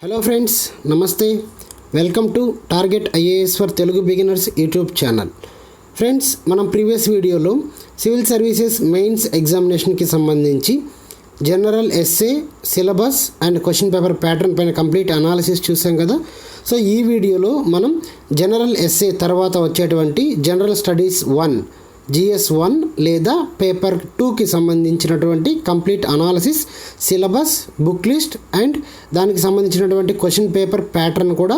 Hello friends, నమస్తే. Welcome to target IAS for Telugu beginners YouTube channel. Friends, మనం previous వీడియోలో civil services mains ఎగ్జామినేషన్కి సంబంధించి general essay syllabus and question paper pattern పైన complete analysis చూసాం కదా. So ఈ వీడియోలో మనం జనరల్ ఎస్సే తర్వాత వచ్చేటువంటి జనరల్ స్టడీస్ 1 GS1 లేదా పేపర్ 2కి సంబంధించినటువంటి complete analysis, syllabus, book list and దానికి సంబంధించినటువంటి క్వశ్చన్ పేపర్ ప్యాటర్న్ కూడా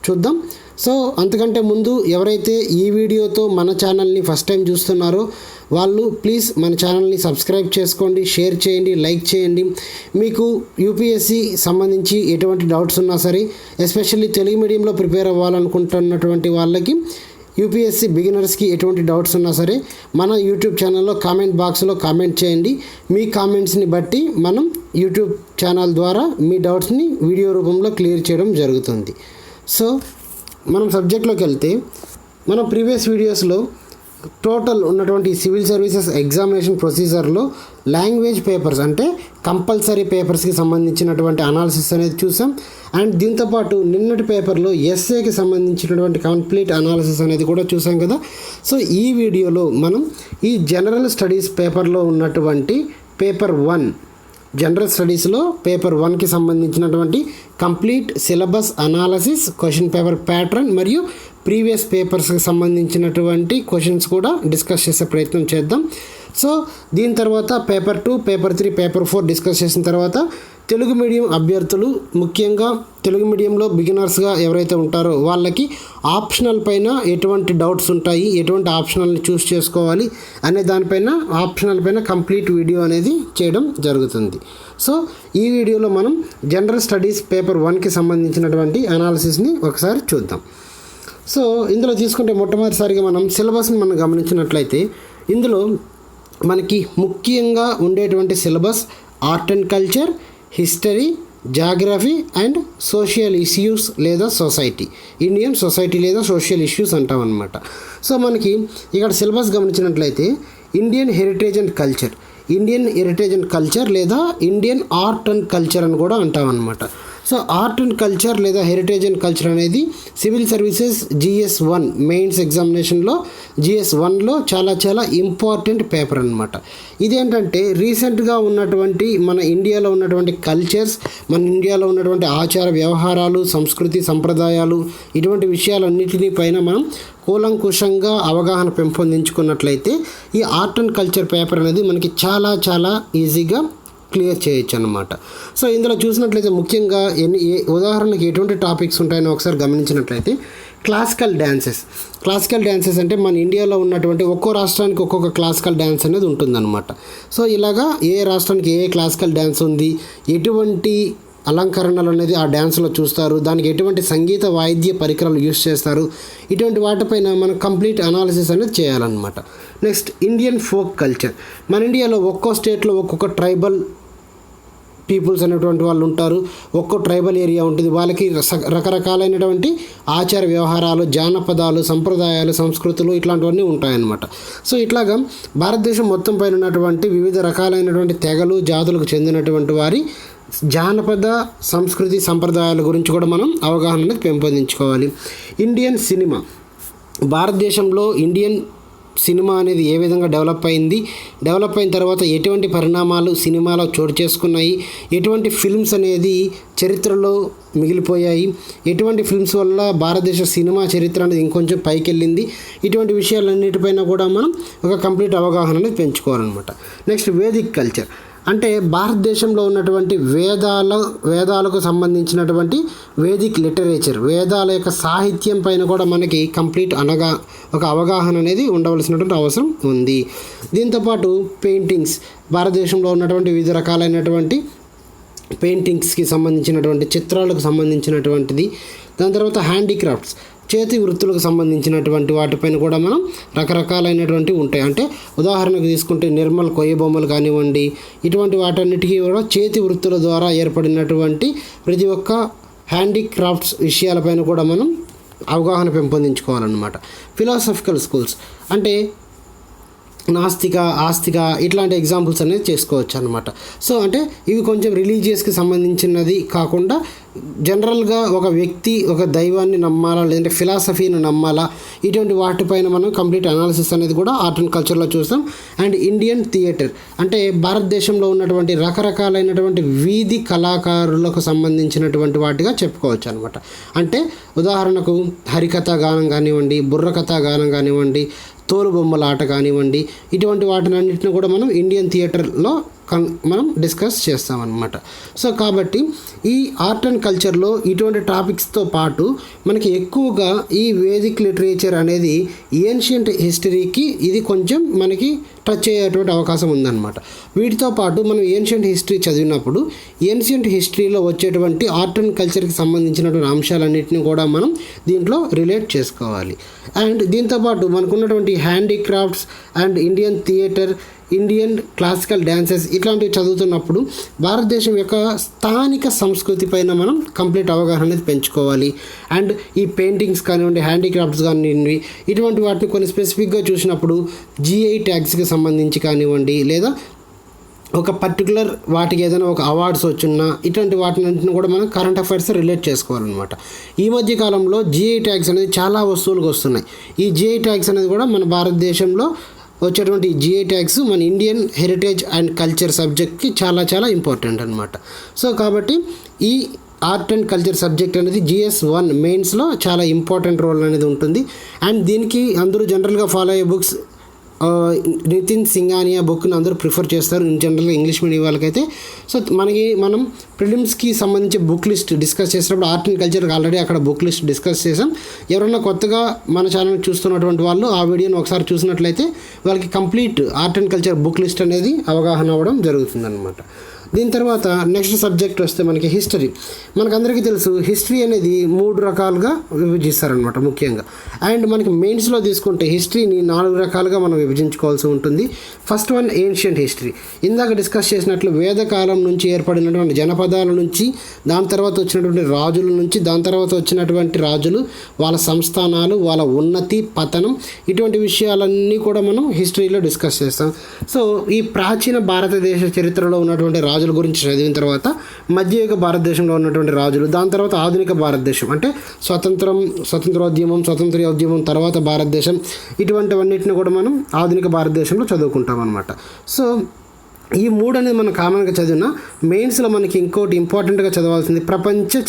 చూద్దాం. సో అంతకంటే ముందు ఎవరైతే ఈ వీడియోతో మన ఛానల్ని ఫస్ట్ టైం చూస్తున్నారో వాళ్ళు ప్లీజ్ మన ఛానల్ని సబ్స్క్రైబ్ చేసుకోండి, షేర్ చేయండి, లైక్ చేయండి. మీకు యూపీఎస్సి సంబంధించి ఎటువంటి డౌట్స్ ఉన్నా సరే, ఎస్పెషల్లీ తెలుగు మీడియంలో ప్రిపేర్ అవ్వాలనుకుంటున్నటువంటి వాళ్ళకి, యూపీఎస్సి బిగినర్స్కి ఎటువంటి డౌట్స్ ఉన్నా సరే మన యూట్యూబ్ ఛానల్లో కామెంట్ బాక్స్లో కామెంట్ చేయండి. మీ కామెంట్స్ని బట్టి మనం యూట్యూబ్ ఛానల్ ద్వారా మీ డౌట్స్ని వీడియో రూపంలో క్లియర్ చేయడం జరుగుతుంది. సో మనం సబ్జెక్ట్లోకి వెళ్తే, మనం ప్రీవియస్ వీడియోస్లో టోటల్ ఉన్నటువంటి సివిల్ సర్వీసెస్ ఎగ్జామినేషన్ ప్రొసీజర్లో లాంగ్వేజ్ పేపర్స్ అంటే కంపల్సరీ పేపర్స్కి సంబంధించినటువంటి అనాలిసిస్ అనేది చూసాం. అండ్ దీంతోపాటు నిన్నటి పేపర్లో ఎస్ఏకి సంబంధించినటువంటి కంప్లీట్ అనాలిసిస్ అనేది కూడా చూసాం కదా. సో ఈ వీడియోలో మనం ఈ జనరల్ స్టడీస్ పేపర్లో ఉన్నటువంటి పేపర్ 1 జనరల్ స్టడీస్లో పేపర్ 1కి సంబంధించినటువంటి complete syllabus analysis, question paper pattern మరియు ప్రీవియస్ పేపర్స్కి సంబంధించినటువంటి క్వశ్చన్స్ కూడా డిస్కస్ చేసే ప్రయత్నం చేద్దాం. సో దీని తర్వాత పేపర్ 2, పేపర్ 3, పేపర్ 4 డిస్కస్ చేసిన తర్వాత తెలుగు మీడియం అభ్యర్థులు, ముఖ్యంగా తెలుగు మీడియంలో బిగినర్స్గా ఎవరైతే ఉంటారో వాళ్ళకి ఆప్షనల్ పైన ఎటువంటి డౌట్స్ ఉంటాయి, ఎటువంటి ఆప్షనల్ని చూస్ చేసుకోవాలి అనే దానిపైన, ఆప్షనల్ పైన కంప్లీట్ వీడియో అనేది చేయడం జరుగుతుంది. సో ఈ వీడియోలో మనం జనరల్ స్టడీస్ పేపర్ 1కి సంబంధించినటువంటి అనాలిసిస్ని ఒకసారి చూద్దాం. సో ఇందులో తీసుకుంటే మొట్టమొదటిసారిగా మనం సిలబస్ని మనం గమనించినట్లయితే, ఇందులో మనకి ముఖ్యంగా ఉండేటువంటి syllabus art and culture, history, geography and social issues లేదా సొసైటీ, ఇండియన్ సొసైటీ లేదా సోషల్ ఇష్యూస్ అంటాం అన్నమాట. సో మనకి ఇక్కడ సిలబస్ గమనించినట్లయితే Indian heritage and culture, Indian heritage and culture లేదా ఇండియన్ ఆర్ట్ అండ్ కల్చర్ అని కూడా అంటాం అన్నమాట. సో ఆర్ట్ అండ్ కల్చర్ లేదా హెరిటేజ్ అండ్ కల్చర్ అనేది సివిల్ సర్వీసెస్ GS1 మెయిన్స్ ఎగ్జామినేషన్లో GS1లో చాలా ఇంపార్టెంట్ పేపర్ అనమాట. ఇదేంటంటే రీసెంట్గా ఉన్నటువంటి మన ఇండియాలో ఉన్నటువంటి కల్చర్స్, మన ఇండియాలో ఉన్నటువంటి ఆచార వ్యవహారాలు, సంస్కృతి, సంప్రదాయాలు, ఇటువంటి విషయాలన్నింటినీ పైన మనం కూలంకుషంగా అవగాహన పెంపొందించుకున్నట్లయితే ఈ ఆర్ట్ అండ్ కల్చర్ పేపర్ అనేది మనకి చాలా ఈజీగా క్లియర్ చేయొచ్చు అన్నమాట. సో ఇందులో చూసినట్లయితే ముఖ్యంగా ఉదాహరణకి ఎటువంటి టాపిక్స్ ఉంటాయని ఒకసారి గమనించినట్లయితే, క్లాసికల్ డ్యాన్సెస్ అంటే మన ఇండియాలో ఉన్నటువంటి ఒక్కో రాష్ట్రానికి ఒక్కొక్క క్లాసికల్ డ్యాన్స్ అనేది ఉంటుందన్నమాట. సో ఇలాగా ఏ రాష్ట్రానికి ఏ క్లాసికల్ డ్యాన్స్ ఉంది, ఎటువంటి అలంకరణలు అనేది ఆ డ్యాన్స్లో చూస్తారు, దానికి ఎటువంటి సంగీత వాయిద్య పరికరాలు యూస్ చేస్తారు, ఇటువంటి వాటిపైన మనం కంప్లీట్ అనాలిసిస్ అనేది చేయాలన్నమాట. Next Indian folk culture. మన ఇండియాలో ఒక్కో స్టేట్లో ఒక్కొక్క ట్రైబల్ పీపుల్స్ అనేటువంటి వాళ్ళు ఉంటారు, ఒక్కో ట్రైబల్ ఏరియా ఉంటుంది, వాళ్ళకి రకరకాలైనటువంటి ఆచార వ్యవహారాలు, జానపదాలు, సంప్రదాయాలు, సంస్కృతులు ఇట్లాంటివన్నీ ఉంటాయన్నమాట. సో ఇట్లాగా భారతదేశం మొత్తం పైన ఉన్నటువంటి వివిధ రకాలైనటువంటి తెగలు, జాతులకు చెందినటువంటి వారి జానపద సంస్కృతి, సంప్రదాయాల గురించి కూడా మనం అవగాహన పెంపొందించుకోవాలి. ఇండియన్ సినిమా, భారతదేశంలో ఇండియన్ సినిమా అనేది ఏ విధంగా డెవలప్ అయిన తర్వాత ఎటువంటి పరిణామాలు సినిమాలో చోటు చేసుకున్నాయి, ఎటువంటి ఫిల్మ్స్ అనేది చరిత్రలో మిగిలిపోయాయి, ఎటువంటి ఫిల్మ్స్ వల్ల భారతదేశ సినిమా చరిత్ర అనేది ఇంకొంచెం పైకి వెళ్ళింది, ఇటువంటి విషయాలన్నిటిపైన కూడా మనం ఒక కంప్లీట్ అవగాహన అనేది పెంచుకోవాలన్నమాట. నెక్స్ట్ వేదిక్ కల్చర్ అంటే భారతదేశంలో ఉన్నటువంటి వేదాలకు సంబంధించినటువంటి వేదిక్ లిటరేచర్, వేదాల యొక్క సాహిత్యం పైన కూడా మనకి కంప్లీట్ ఒక అవగాహన అనేది ఉండవలసినటువంటి అవసరం ఉంది. దీంతోపాటు పెయింటింగ్స్, భారతదేశంలో ఉన్నటువంటి వివిధ రకాలైనటువంటి పెయింటింగ్స్కి సంబంధించినటువంటి, చిత్రాలకు సంబంధించినటువంటిది. దాని తర్వాత హ్యాండీక్రాఫ్ట్స్, చేతి వృత్తులకు సంబంధించినటువంటి వాటిపైన కూడా మనం రకరకాలైనటువంటివి ఉంటాయి. అంటే ఉదాహరణకు తీసుకుంటే నిర్మల్ కొయ్య బొమ్మలు కానివ్వండి, ఇటువంటి వాటన్నిటికీ కూడా చేతి వృత్తుల ద్వారా ఏర్పడినటువంటి ప్రతి ఒక్క హ్యాండీక్రాఫ్ట్స్ విషయాలపైన కూడా మనం అవగాహన పెంపొందించుకోవాలన్నమాట. ఫిలాసఫికల్ స్కూల్స్ అంటే నాస్తిక ఆస్తిక ఇట్లాంటి ఎగ్జాంపుల్స్ అనేది చేసుకోవచ్చు అనమాట. సో అంటే ఇవి కొంచెం రిలీజియస్కి సంబంధించినది కాకుండా జనరల్గా ఒక వ్యక్తి ఒక దైవాన్ని నమ్మాలా లేదంటే ఫిలాసఫీని నమ్మాలా ఇటువంటి వాటిపైన మనం కంప్లీట్ అనాలిసిస్ అనేది కూడా ఆర్ట్ అండ్ కల్చర్లో చూస్తాం. అండ్ ఇండియన్ థియేటర్ అంటే భారతదేశంలో ఉన్నటువంటి రకరకాలైనటువంటి వీధి కళాకారులకు సంబంధించినటువంటి వాటిగా చెప్పుకోవచ్చు అనమాట. అంటే ఉదాహరణకు హరికథా గానం కానివ్వండి, బుర్రకథా గానం కానివ్వండి, తోలుబొమ్మల ఆట కానివ్వండి, ఇటువంటి వాటినన్నింటిని కూడా మనం ఇండియన్ థియేటర్లో మనం డిస్కస్ చేస్తామన్నమాట. సో కాబట్టి ఈ ఆర్ట్ అండ్ కల్చర్లో ఇటువంటి టాపిక్స్తో పాటు మనకి ఎక్కువగా ఈ వేదిక్ లిటరేచర్ అనేది ఏన్షియంట్ హిస్టరీకి ఇది కొంచెం మనకి టచ్ అయ్యేటువంటి అవకాశం ఉందన్నమాట. వీటితో పాటు మనం ఏన్షియంట్ హిస్టరీ చదివినప్పుడు ఏన్షియంట్ హిస్టరీలో వచ్చేటువంటి ఆర్ట్ అండ్ కల్చర్కి సంబంధించినటువంటి అంశాలన్నింటినీ కూడా మనం దీంట్లో రిలేట్ చేసుకోవాలి. అండ్ దీంతోపాటు మనకున్నటువంటి handicrafts and Indian theatre, Indian classical dances ఇట్లాంటివి చదువుతున్నప్పుడు భారతదేశం యొక్క స్థానిక సంస్కృతి పైన మనం కంప్లీట్ అవగాహన అనేది పెంచుకోవాలి. అండ్ ఈ పెయింటింగ్స్ కానివ్వండి, హ్యాండీక్రాఫ్ట్స్ కానివ్వండి, ఇటువంటి వాటిని కొన్ని స్పెసిఫిక్గా చూసినప్పుడు GI ట్యాగ్స్కి సంబంధించి కానివ్వండి, లేదా ఒక పర్టికులర్ వాటికి ఏదైనా ఒక అవార్డ్స్ వచ్చినా ఇటువంటి వాటిని కూడా మనం కరెంట్ అఫైర్స్ రిలేట్ చేసుకోవాలన్నమాట. ఈ మధ్య కాలంలో GI ట్యాగ్స్ అనేది చాలా వస్తువులకు వస్తున్నాయి. ఈ GI ట్యాగ్స్ అనేది కూడా మన భారతదేశంలో వచ్చేటువంటి GI ట్యాగ్స్ మన ఇండియన్ హెరిటేజ్ అండ్ కల్చర్ సబ్జెక్ట్కి చాలా చాలా ఇంపార్టెంట్ అనమాట. సో కాబట్టి ఈ ఆర్ట్ అండ్ కల్చర్ సబ్జెక్ట్ అనేది GS1 మెయిన్స్లో చాలా ఇంపార్టెంట్ రోల్ అనేది ఉంటుంది. అండ్ దీనికి అందరూ జనరల్గా ఫాలో అయ్యే బుక్స్ నితిన్ సింఘానియా బుక్ని అందరూ ప్రిఫర్ చేస్తారు జనరల్గా ఇంగ్లీష్ మీడియం వాళ్ళకైతే. సో మనం ప్రిలిమ్స్కి సంబంధించి బుక్ లిస్ట్ డిస్కస్ చేసినప్పుడు ఆర్ట్ అండ్ కల్చర్కి ఆల్రెడీ అక్కడ బుక్ లిస్ట్ డిస్కస్ చేసాం. ఎవరైనా కొత్తగా మన ఛానల్ చూస్తున్నటువంటి వాళ్ళు ఆ వీడియోని ఒకసారి చూసినట్లయితే వాళ్ళకి complete art and culture book list అనేది అవగాహన అవ్వడం జరుగుతుందన్నమాట. దీని తర్వాత నెక్స్ట్ సబ్జెక్ట్ వస్తే మనకి హిస్టరీ. మనకందరికీ తెలుసు హిస్టరీ అనేది 3 రకాలుగా విభజిస్తారనమాట ముఖ్యంగా. అండ్ మనకి మెయిన్స్లో తీసుకుంటే హిస్టరీని 4 రకాలుగా మనం విభజించుకోవాల్సి ఉంటుంది. First one ancient history. ఇందాక డిస్కస్ చేసినట్లు వేదకాలం నుంచి ఏర్పడినటువంటి జనపదాల నుంచి, దాని తర్వాత వచ్చినటువంటి రాజుల నుంచి, దాని తర్వాత వచ్చినటువంటి రాజులు వాళ్ళ సంస్థానాలు, వాళ్ళ ఉన్నతి పతనం, ఇటువంటి విషయాలన్నీ కూడా మనం హిస్టరీలో డిస్కస్ చేస్తాం. సో ఈ ప్రాచీన భారతదేశ చరిత్రలో ఉన్నటువంటి రాజుల గురించి చదివిన తర్వాత మధ్యయుగ భారతదేశంలో ఉన్నటువంటి రాజులు, దాని తర్వాత ఆధునిక భారతదేశం అంటే స్వతంత్రోద్యమం తర్వాత భారతదేశం, ఇటువంటివన్నిటిని కూడా మనం ఆధునిక భారతదేశంలో చదువుకుంటాం అన్నమాట. సో ఈ 3 అనేది మనం కామన్గా చదివిన మెయిన్స్లో మనకి ఇంకోటి ఇంపార్టెంట్గా చదవాల్సింది ప్రపంచ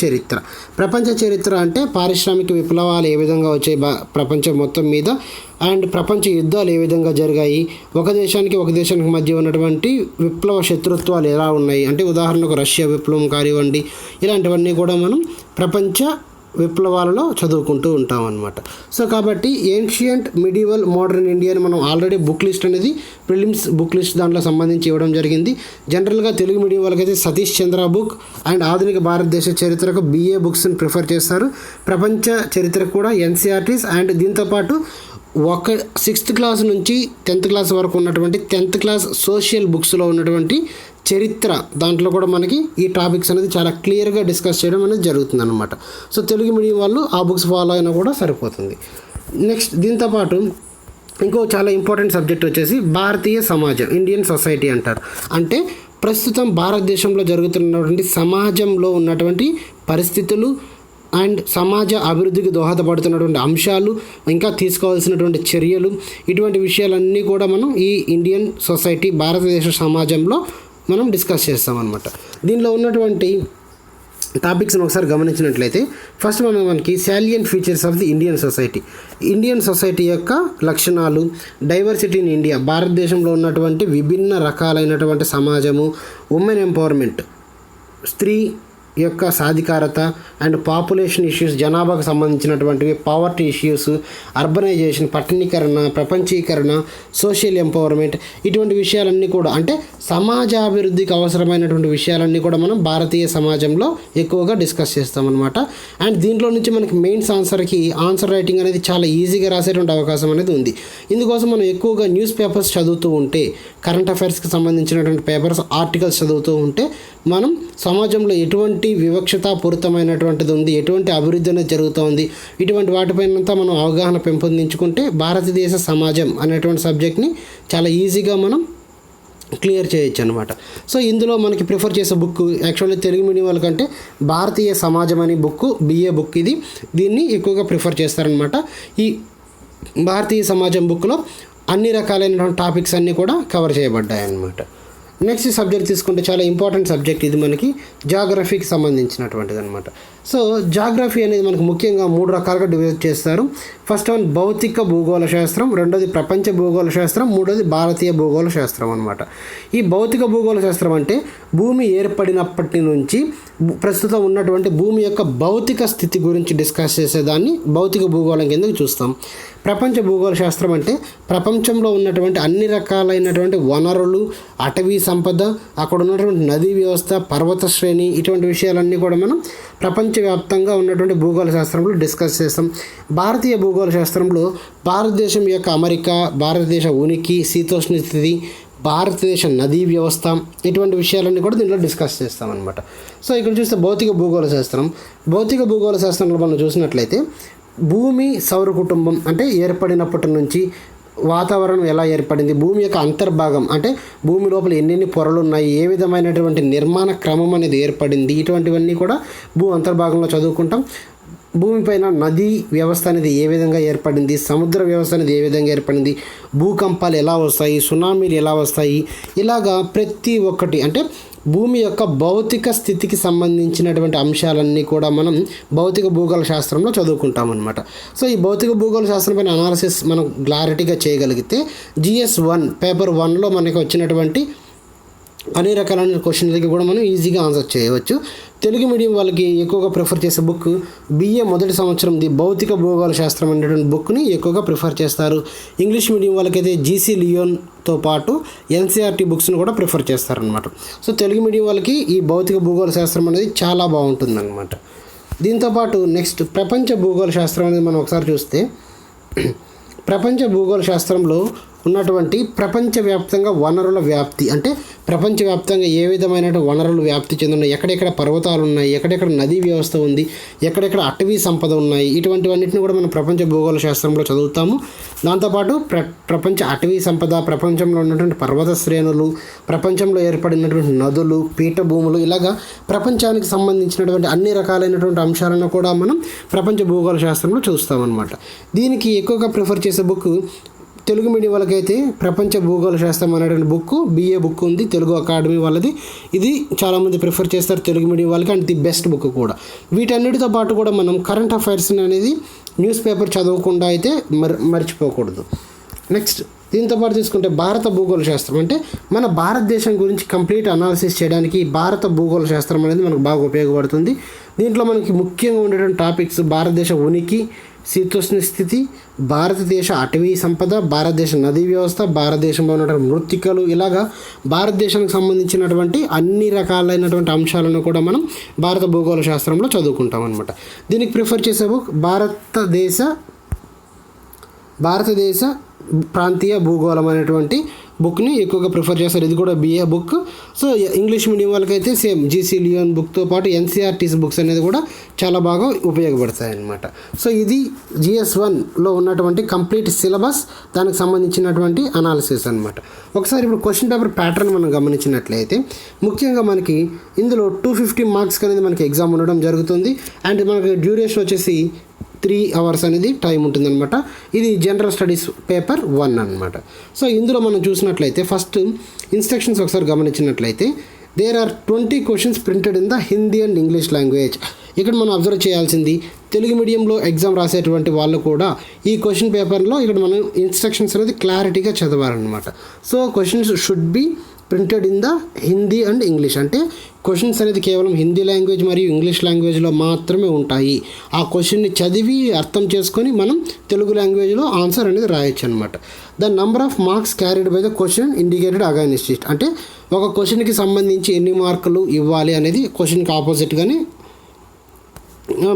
చరిత్ర అంటే పారిశ్రామిక విప్లవాలు ఏ విధంగా వచ్చాయి ప్రపంచం మొత్తం మీద, అండ్ ప్రపంచ యుద్ధాలు ఏ విధంగా జరిగాయి, ఒక దేశానికి మధ్య ఉన్నటువంటి విప్లవ శత్రుత్వాలు ఎలా ఉన్నాయి, అంటే ఉదాహరణకు రష్యా విప్లవం కానివ్వండి, ఇలాంటివన్నీ కూడా మనం ప్రపంచ విప్లవాలలో చదువుకుంటూ ఉంటాం అన్నమాట. సో కాబట్టి ఏన్షియంట్, మిడివల్, మోడర్న్ ఇండియా అని మనం ఆల్రెడీ బుక్ లిస్ట్ అనేది ప్రిలిమ్స్ బుక్ లిస్ట్ దాంట్లో సంబంధించి ఇవ్వడం జరిగింది. జనరల్గా తెలుగు మీడియం వాళ్ళకైతే సతీష్ చంద్ర బుక్ అండ్ ఆధునిక భారతదేశ చరిత్రకు BA బుక్స్ని ప్రిఫర్ చేస్తారు. ప్రపంచ చరిత్రకు కూడా NCERTs అండ్ దీంతోపాటు 6th క్లాస్ నుంచి 10th క్లాస్ వరకు ఉన్నటువంటి 10th క్లాస్ సోషల్ బుక్స్లో ఉన్నటువంటి చరిత్ర దాంట్లో కూడా మనకి ఈ టాపిక్స్ అనేది చాలా క్లియర్గా డిస్కస్ చేయడం అనేది జరుగుతుంది అనమాట. సో తెలుగు మీడియం వాళ్ళు ఆ బుక్స్ ఫాలో అయినా కూడా సరిపోతుంది. నెక్స్ట్ దీంతోపాటు ఇంకో చాలా ఇంపార్టెంట్ సబ్జెక్ట్ వచ్చేసి భారతీయ సమాజం, ఇండియన్ సొసైటీ అంటారు. అంటే ప్రస్తుతం భారతదేశంలో జరుగుతున్నటువంటి సమాజంలో ఉన్నటువంటి పరిస్థితులు అండ్ సమాజ అభివృద్ధికి దోహదపడుతున్నటువంటి అంశాలు, ఇంకా తీసుకోవాల్సినటువంటి చర్యలు, ఇటువంటి విషయాలన్నీ కూడా మనం ఈ ఇండియన్ సొసైటీ భారతదేశ సమాజంలో మనం డిస్కస్ చేస్తామన్నమాట. దీనిలో ఉన్నటువంటి టాపిక్స్ని ఒకసారి గమనించినట్లయితే ఫస్ట్ మనకి salient features of the Indian society యొక్క లక్షణాలు, డైవర్సిటీ ఇన్ ఇండియా, భారతదేశంలో ఉన్నటువంటి విభిన్న రకాలైనటువంటి సమాజము, ఉమెన్ ఎంపవర్మెంట్, స్త్రీ యొక్క సాధికారత అండ్ పాపులేషన్ ఇష్యూస్, జనాభాకు సంబంధించినటువంటివి, పావర్టీ ఇష్యూస్, అర్బనైజేషన్, పట్టణీకరణ, ప్రపంచీకరణ, సోషల్ ఎంపవర్మెంట్, ఇటువంటి విషయాలన్నీ కూడా అంటే సమాజాభివృద్ధికి అవసరమైనటువంటి విషయాలన్నీ కూడా మనం భారతీయ సమాజంలో ఎక్కువగా డిస్కస్ చేస్తామన్నమాట. అండ్ దీంట్లో నుంచి మనకి మెయిన్స్ ఆన్సర్ రైటింగ్ అనేది చాలా ఈజీగా రాసేటువంటి అవకాశం అనేది ఉంది. ఇందుకోసం మనం ఎక్కువగా న్యూస్ పేపర్స్ చదువుతూ ఉంటే, కరెంట్ అఫైర్స్కి సంబంధించినటువంటి పేపర్స్, ఆర్టికల్స్ చదువుతూ ఉంటే మనం సమాజంలో ఎటువంటి ఎటువంటి వివక్షతాపూరితమైనటువంటిది ఉంది, ఎటువంటి అభివృద్ధి అనేది జరుగుతోంది, ఇటువంటి వాటిపైనంతా మనం అవగాహన పెంపొందించుకుంటే భారతదేశ సమాజం అనేటువంటి సబ్జెక్ట్ని చాలా ఈజీగా మనం క్లియర్ చేయొచ్చు అనమాట. సో ఇందులో మనకి ప్రిఫర్ చేసే బుక్ యాక్చువల్లీ తెలుగు మీడియం వాళ్ళకంటే భారతీయ సమాజం అనే బుక్ బిఏ బుక్ ఇది, దీన్ని ఎక్కువగా ప్రిఫర్ చేస్తారనమాట. ఈ భారతీయ సమాజం బుక్లో అన్ని రకాలైనటువంటి టాపిక్స్ అన్నీ కూడా కవర్ చేయబడ్డాయి అన్నమాట. నెక్స్ట్ సబ్జెక్ట్ తీసుకుంటే చాలా ఇంపార్టెంట్ సబ్జెక్ట్ ఇది మనకి జాగ్రఫీకి సంబంధించినటువంటిది అనమాట. సో జాగ్రఫీ అనేది మనకు ముఖ్యంగా 3 రకాలుగా డివైడ్ చేస్తారు. ఫస్ట్ వన్ భౌతిక భూగోళ శాస్త్రం, రెండోది ప్రపంచ భూగోళ శాస్త్రం, మూడోది భారతీయ భూగోళ శాస్త్రం అనమాట. ఈ భౌతిక భూగోళ శాస్త్రం అంటే భూమి ఏర్పడినప్పటి నుంచి ప్రస్తుతం ఉన్నటువంటి భూమి యొక్క భౌతిక స్థితి గురించి డిస్కస్ చేసేదాన్ని భౌతిక భూగోళం కిందకి చూస్తాం. ప్రపంచ భూగోళ శాస్త్రం అంటే ప్రపంచంలో ఉన్నటువంటి అన్ని రకాలైనటువంటి వనరులు, అటవీ సంపద, అక్కడ ఉన్నటువంటి నదీ వ్యవస్థ, పర్వత శ్రేణి, ఇటువంటి విషయాలన్నీ కూడా మనం ప్రపంచవ్యాప్తంగా ఉన్నటువంటి భూగోళ శాస్త్రంలో డిస్కస్ చేస్తాం. భారతీయ భూగోళ శాస్త్రంలో భారతదేశం యొక్క అమరిక, భారతదేశ ఉనికి, శీతోష్ణ స్థితి, భారతదేశ నదీ వ్యవస్థ, ఇటువంటి విషయాలన్నీ కూడా దీంట్లో డిస్కస్ చేస్తామన్నమాట. సో ఇక్కడ చూస్తే భౌతిక భూగోళ శాస్త్రం. భౌతిక భూగోళ శాస్త్రంలో మనం చూసినట్లయితే భూమి సౌర కుటుంబం అంటే ఏర్పడినప్పటి నుంచి వాతావరణం ఎలా ఏర్పడింది, భూమి యొక్క అంతర్భాగం అంటే భూమి లోపల ఎన్నెన్ని పొరలు ఉన్నాయి, ఏ విధమైనటువంటి నిర్మాణ క్రమం అనేది ఏర్పడింది, ఇటువంటివన్నీ కూడా భూ అంతర్భాగంలో చదువుకుంటాం. భూమిపైన నదీ వ్యవస్థ అనేది ఏ విధంగా ఏర్పడింది, సముద్ర వ్యవస్థ అనేది ఏ విధంగా ఏర్పడింది, భూకంపాలు ఎలా వస్తాయి, సునామీలు ఎలా వస్తాయి, ఇలాగా ప్రతి ఒక్కటి అంటే భూమి యొక్క భౌతిక స్థితికి సంబంధించినటువంటి అంశాలన్నీ కూడా మనం భౌతిక భూగోళ శాస్త్రంలో చదువుకుంటాం అనమాట. సో ఈ భౌతిక భూగోళ శాస్త్రం పైన అనాలిసిస్ మనం క్లారిటీగా చేయగలిగితే GS1 పేపర్ 1లో మనకి వచ్చినటువంటి అన్ని రకాలైన క్వశ్చన్లకి కూడా మనం ఈజీగా ఆన్సర్ చేయవచ్చు. తెలుగు మీడియం వాళ్ళకి ఎక్కువగా ప్రిఫర్ చేసే బుక్ BA మొదటి సంవత్సరంది భౌతిక భూగోళ శాస్త్రం అనేటువంటి బుక్ని ఎక్కువగా ప్రిఫర్ చేస్తారు. ఇంగ్లీష్ మీడియం వాళ్ళకైతే GC లియోన్తో పాటు NCERT బుక్స్ని కూడా ప్రిఫర్ చేస్తారనమాట. సో తెలుగు మీడియం వాళ్ళకి ఈ భౌతిక భూగోళ శాస్త్రం అనేది చాలా బాగుంటుందన్నమాట. దీంతోపాటు నెక్స్ట్ ప్రపంచ భూగోళ శాస్త్రం అనేది మనం ఒకసారి చూస్తే ప్రపంచ భూగోళ శాస్త్రంలో ఉన్నటువంటి ప్రపంచవ్యాప్తంగా వనరుల వ్యాప్తి అంటే ప్రపంచవ్యాప్తంగా ఏ విధమైన వనరులు వ్యాప్తి చెందున్నాయి, ఎక్కడెక్కడ పర్వతాలు ఉన్నాయి, ఎక్కడెక్కడ నదీ వ్యవస్థ ఉంది, ఎక్కడెక్కడ అటవీ సంపద ఉన్నాయి, ఇటువంటివన్నిటిని కూడా మనం ప్రపంచ భూగోళ శాస్త్రంలో చదువుతాము. దాంతోపాటు ప్రపంచ అటవీ సంపద, ప్రపంచంలో ఉన్నటువంటి పర్వత శ్రేణులు, ప్రపంచంలో ఏర్పడినటువంటి నదులు, పీఠభూములు, ఇలాగా ప్రపంచానికి సంబంధించినటువంటి అన్ని రకాలైనటువంటి అంశాలను కూడా మనం ప్రపంచ భూగోళ శాస్త్రంలో చూస్తామన్నమాట. దీనికి ఎక్కువగా ప్రిఫర్ చేసే బుక్ తెలుగు మీడియం వాళ్ళకైతే ప్రపంచ భూగోళ శాస్త్రం అనేటువంటి బుక్ BA బుక్ ఉంది తెలుగు అకాడమీ వాళ్ళది. ఇది చాలామంది ప్రిఫర్ చేస్తారు తెలుగు మీడియం వాళ్ళకి, అండ్ ది బెస్ట్ బుక్ కూడా. వీటన్నిటితో పాటు కూడా మనం కరెంట్ అఫైర్స్ అనేది న్యూస్ పేపర్ చదవకుండా అయితే మర్చిపోకూడదు. నెక్స్ట్ దీంతో పాటు తీసుకుంటే భారత భూగోళ శాస్త్రం అంటే మన భారతదేశం గురించి కంప్లీట్ అనాలిసిస్ చేయడానికి భారత భూగోళ శాస్త్రం అనేది మనకు బాగా ఉపయోగపడుతుంది. దీంట్లో మనకి ముఖ్యంగా ఉండేటువంటి టాపిక్స్ భారతదేశ ఉనికి, శీతోష్ణ స్థితి, భారతదేశ అటవీ సంపద, భారతదేశ నదీ వ్యవస్థ, భారతదేశంలో ఉన్నటువంటి మృత్తికలు, ఇలాగా భారతదేశానికి సంబంధించినటువంటి అన్ని రకాలైనటువంటి అంశాలను కూడా మనం భారత భూగోళ శాస్త్రంలో చదువుకుంటాం అనమాట. దీనికి ప్రిఫర్ చేసే బుక్ భారతదేశ ప్రాంతీయ భూగోళం అనేటువంటి బుక్ని ఎక్కువగా ప్రిఫర్ చేస్తారు. ఇది కూడా BA book. So English medium వాళ్ళకైతే సేమ్ GC లియోన్ బుక్తో పాటు NCERT బుక్స్ అనేది కూడా చాలా బాగా ఉపయోగపడతాయి అన్నమాట. సో ఇది GS1లో ఉన్నటువంటి కంప్లీట్ సిలబస్, దానికి సంబంధించినటువంటి అనాలిసిస్ అనమాట. ఒకసారి ఇప్పుడు క్వశ్చన్ పేపర్ ప్యాటర్న్ మనం గమనించినట్లయితే ముఖ్యంగా మనకి ఇందులో 250 మార్క్స్ అనేది మనకి ఎగ్జామ్ ఉండడం జరుగుతుంది. అండ్ మనకి డ్యూరేషన్ వచ్చేసి 3 hours అనేది టైం ఉంటుందన్నమాట. ఇది జనరల్ స్టడీస్ పేపర్ 1 అనమాట. సో ఇందులో మనం చూసినట్లయితే ఫస్ట్ ఇన్స్ట్రక్షన్స్ ఒకసారి గమనించినట్లయితే there are 20 questions printed in the Hindi and English language. ఇక్కడ మనం అబ్జర్వ్ చేయాల్సింది తెలుగు మీడియంలో ఎగ్జామ్ రాసేటువంటి వాళ్ళు కూడా ఈ క్వశ్చన్ పేపర్లో ఇక్కడ మనం ఇన్స్ట్రక్షన్స్ అనేది క్లారిటీగా చదవాలన్నమాట. So questions should be printed in the Hindi and English అంటే క్వశ్చన్స్ అనేది కేవలం హిందీ లాంగ్వేజ్ మరియు ఇంగ్లీష్ లాంగ్వేజ్లో మాత్రమే ఉంటాయి. ఆ క్వశ్చన్ని చదివి అర్థం చేసుకొని మనం తెలుగు లాంగ్వేజ్లో ఆన్సర్ అనేది రాయొచ్చు అనమాట. The number of marks carried by the question indicated against it అంటే ఒక క్వశ్చన్కి సంబంధించి ఎన్ని మార్కులు ఇవ్వాలి అనేది క్వశ్చన్కి ఆపోజిట్గానే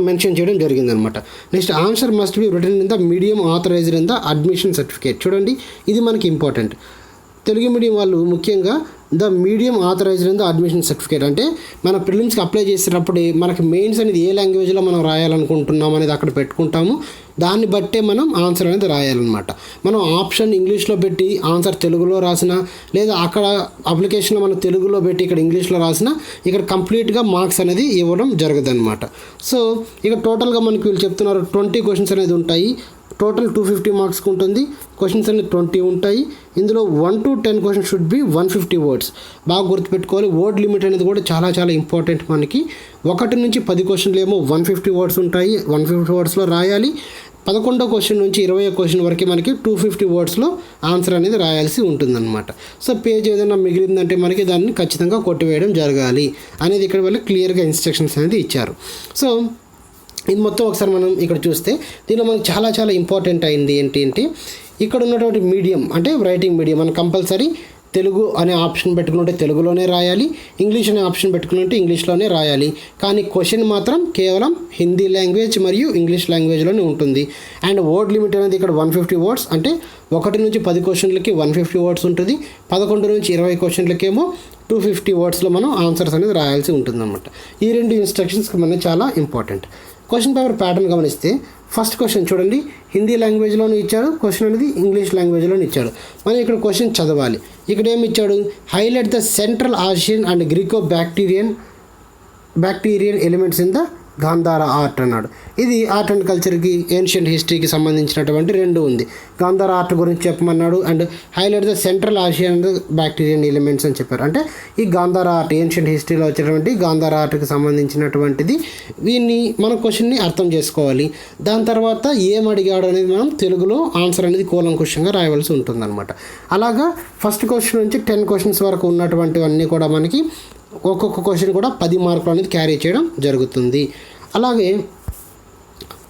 మెన్షన్ చేయడం జరిగిందనమాట. Next answer must be written in the medium authorised in the admission certificate. చూడండి ఇది మనకి ఇంపార్టెంట్. తెలుగు మీడియం వాళ్ళు ముఖ్యంగా the medium authorised in the admission certificate. అంటే మన ప్రిలిమ్స్కి అప్లై చేసేటప్పుడు మనకి మెయిన్స్ అనేది ఏ లాంగ్వేజ్లో మనం రాయాలనుకుంటున్నాం అనేది అక్కడ పెట్టుకుంటాము. దాన్ని బట్టే మనం ఆన్సర్ అనేది రాయాలన్నమాట. మనం ఆప్షన్ ఇంగ్లీష్లో పెట్టి ఆన్సర్ తెలుగులో రాసినా, లేదా అక్కడ అప్లికేషన్లో మనం తెలుగులో పెట్టి ఇక్కడ ఇంగ్లీష్లో రాసినా ఇక్కడ కంప్లీట్గా మార్క్స్ అనేది ఇవ్వడం జరగదన్నమాట. సో ఇక టోటల్గా మనకి వీళ్ళు చెప్తున్నారు 20 క్వశ్చన్స్ అనేది ఉంటాయి. టోటల్ 250 మార్క్స్కి ఉంటుంది. క్వశ్చన్స్ అన్ని 20 ఉంటాయి. ఇందులో 1 to 10 questions should B 150 words. బాగా గుర్తుపెట్టుకోవాలి. వర్డ్ లిమిట్ అనేది కూడా చాలా ఇంపార్టెంట్. మనకి 1 నుంచి 10 క్వశ్చన్లు ఏమో 150 వర్డ్స్ ఉంటాయి. 150 వర్డ్స్లో రాయాలి. 11వ క్వశ్చన్ నుంచి 20వ క్వశ్చన్ వరకు మనకి 250 వర్డ్స్లో ఆన్సర్ అనేది రాయాల్సి ఉంటుందన్నమాట. సో పేజ్ ఏదైనా మిగిలిందంటే మనకి దాన్ని ఖచ్చితంగా కొట్టివేయడం జరగాలి అనేది ఇక్కడ వాళ్ళు క్లియర్గా ఇన్స్ట్రక్షన్స్ అనేది ఇచ్చారు. సో ఇది మొత్తం ఒకసారి మనం ఇక్కడ చూస్తే దీనిలో మనకి చాలా ఇంపార్టెంట్ అయింది ఏంటి అంటే ఇక్కడ ఉన్నటువంటి మీడియం అంటే రైటింగ్ మీడియం మనం కంపల్సరీ తెలుగు అనే ఆప్షన్ పెట్టుకుంటే తెలుగులోనే రాయాలి, ఇంగ్లీష్ అనే ఆప్షన్ పెట్టుకుంటే ఇంగ్లీష్లోనే రాయాలి. కానీ క్వశ్చన్ మాత్రం కేవలం హిందీ లాంగ్వేజ్ మరియు ఇంగ్లీష్ లాంగ్వేజ్లోనే ఉంటుంది. అండ్ వర్డ్ లిమిట్ అనేది ఇక్కడ 150 వర్డ్స్. అంటే 1 నుంచి 10 క్వశ్చన్లకి 150 వర్డ్స్ ఉంటుంది. 11 నుంచి 20 క్వశ్చన్లకేమో 250 వర్డ్స్లో మనం ఆన్సర్స్ అనేది రాయాల్సి ఉంటుందన్నమాట. ఈ 2 ఇన్స్ట్రక్షన్స్ మనకి చాలా ఇంపార్టెంట్. క్వశ్చన్ పేపర్ ప్యాటర్న్ గమనిస్తే ఫస్ట్ క్వశ్చన్ చూడండి, హిందీ లాంగ్వేజ్లోనే ఇచ్చాడు. క్వశ్చన్ అనేది ఇంగ్లీష్ లాంగ్వేజ్లోనే ఇచ్చాడు. మనం ఇక్కడ క్వశ్చన్ చదవాలి. ఇక్కడ ఏమి ఇచ్చాడు, highlight the central Asian and Greco బ్యాక్టీరియన్ elements in the Gandhara art అన్నాడు. ఇది ఆర్ట్ అండ్ కల్చర్కి ఏన్షియంట్ హిస్టరీకి సంబంధించినటువంటి 2 ఉంది. గాంధార ఆర్ట్ గురించి చెప్పమన్నాడు and highlight the central Asian and బ్యాక్టీరియన్ elements అని చెప్పారు. అంటే ఈ గాంధార ఆర్ట్ ఏన్షియంట్ హిస్టరీలో వచ్చేటువంటి గాంధార ఆర్ట్కి సంబంధించినటువంటిది. వీన్ని మన క్వశ్చన్ని అర్థం చేసుకోవాలి. దాని తర్వాత ఏం అడిగాడు అనేది మనం తెలుగులో ఆన్సర్ అనేది కూలంకుషంగా రాయవలసి ఉంటుందన్నమాట. అలాగా ఫస్ట్ క్వశ్చన్ నుంచి 10 క్వశ్చన్స్ వరకు ఉన్నటువంటివన్నీ కూడా మనకి ఒక్కొక్క క్వశ్చన్ కూడా 10 మార్కులు అనేది క్యారీ చేయడం జరుగుతుంది. అలాగే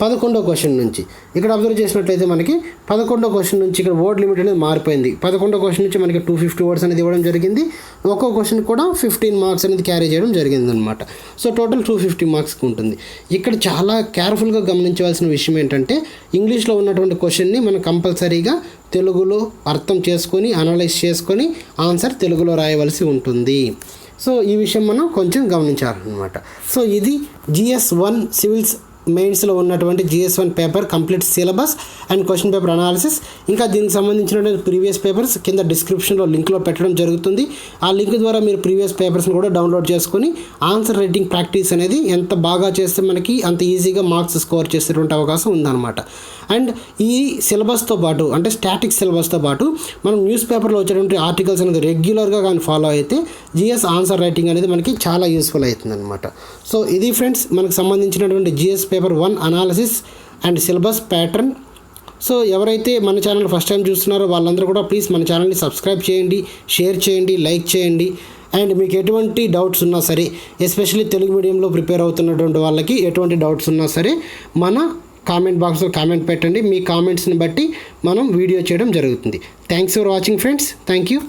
11వ క్వశ్చన్ నుంచి ఇక్కడ అబ్జర్వ్ చేసినట్లయితే మనకి 11వ క్వశ్చన్ నుంచి ఇక్కడ వర్డ్ లిమిట్ అనేది మారిపోయింది. 11వ క్వశ్చన్ నుంచి మనకి 250 వర్డ్స్ అనేది ఇవ్వడం జరిగింది. ఒక్కో క్వశ్చన్ కూడా 15 మార్క్స్ అనేది క్యారీ చేయడం జరిగింది అనమాట. సో టోటల్ 250 మార్క్స్కి ఉంటుంది. ఇక్కడ చాలా కేర్ఫుల్గా గమనించవలసిన విషయం ఏంటంటే ఇంగ్లీష్లో ఉన్నటువంటి క్వశ్చన్ని మనం కంపల్సరీగా తెలుగులో అర్థం చేసుకొని అనలైజ్ చేసుకొని ఆన్సర్ తెలుగులో రాయవలసి ఉంటుంది. సో ఈ విషయం మనం కొంచెం గమనించాలన్నమాట. సో ఇది GS1 సివిల్స్ మెయిన్స్లో ఉన్నటువంటి GS1 paper complete syllabus and question paper analysis. ఇంకా దీనికి సంబంధించినటువంటి ప్రీవియస్ పేపర్స్ కింద డిస్క్రిప్షన్లో లింక్లో పెట్టడం జరుగుతుంది. ఆ లింక్ ద్వారా మీరు ప్రీవియస్ పేపర్స్ని కూడా డౌన్లోడ్ చేసుకొని ఆన్సర్ రైటింగ్ ప్రాక్టీస్ అనేది ఎంత బాగా చేస్తే మనకి అంత ఈజీగా మార్క్స్ స్కోర్ చేసేటువంటి అవకాశం ఉందన్నమాట. అండ్ ఈ సిలబస్తో పాటు అంటే స్టాటిక్ సిలబస్తో పాటు మనం న్యూస్ పేపర్లో వచ్చేటువంటి ఆర్టికల్స్ అనేది రెగ్యులర్గా కానీ ఫాలో అయితే GS ఆన్సర్ రైటింగ్ అనేది మనకి చాలా యూస్ఫుల్ అవుతుంది అనమాట. సో ఇది ఫ్రెండ్స్ మనకు సంబంధించినటువంటి GS paper 1 analysis and syllabus pattern. So ఎవరైతే మన ఛానల్ ఫస్ట్ టైం చూస్తున్నారో వాళ్ళందరూ కూడా ప్లీజ్ మన ఛానల్ని సబ్స్క్రైబ్ చేయండి, షేర్ చేయండి, లైక్ చేయండి. అండ్ మీకు ఎటువంటి డౌట్స్ ఉన్నా సరే ఎస్పెషల్లీ తెలుగు మీడియంలో ప్రిపేర్ అవుతున్నటువంటి వాళ్ళకి ఎటువంటి డౌట్స్ ఉన్నా సరే మన కామెంట్ బాక్స్లో కామెంట్ పెట్టండి. మీ కామెంట్స్ని బట్టి మనం వీడియో చేయడం జరుగుతుంది. Thanks for watching friends. Thank you.